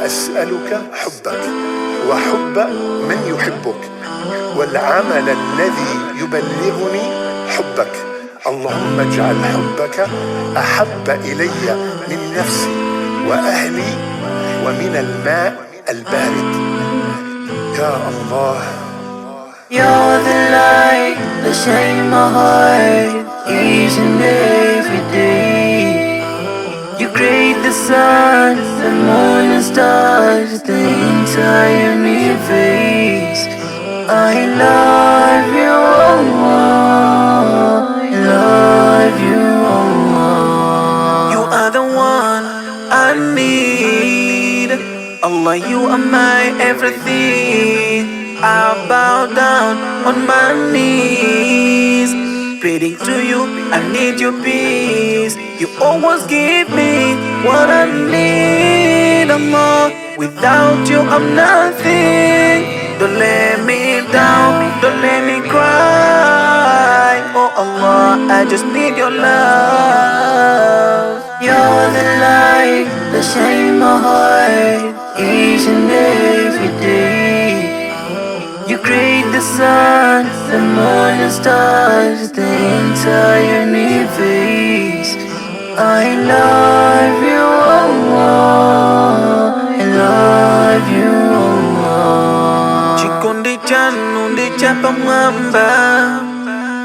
أسألك حبك وحب من يحبك والعمل الذي يبلغني حبك. اللهم اجعل حبك أحب إلي من نفسي وأهلي ومن الماء البارد. يا الله. You're the light that shines my heart each and every day. You create the sun, the moon and stars, the entire universe. I love you, Allah. I love you, Allah. You are the one I need. Allah, you are my everything. I bow down on my knees, praying to you, I need your peace. You always give me what I need, Allah. Without you, I'm nothing. Don't let me down, don't let me cry. Oh Allah, I just need your love. You're the light that shines my heart each and every day. You create the sun, the moon and stars, the entire universe. I love you, Allah. I love you, Allah. Chikondi chanu ndi chapa mwamba,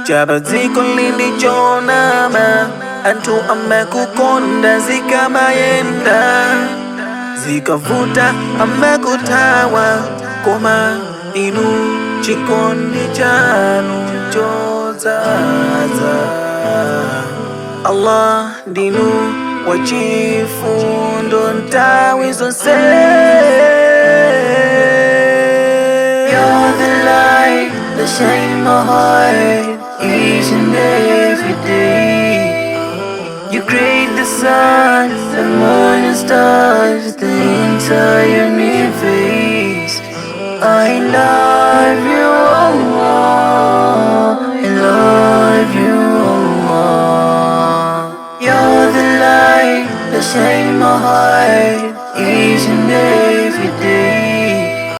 chapa dziko lindi chonama. Anthu amakukonda zikamayenda, zikavuta amakutawa. Koma inu chikondi chanu chodzaza. Allah ndinu wachifundo nthawi zonse. You're the light that shines my heart each and every day. You create the sun, the moon and stars, the entire universe. I love you, Allah. I love you, Allah. You're the light that shines my heart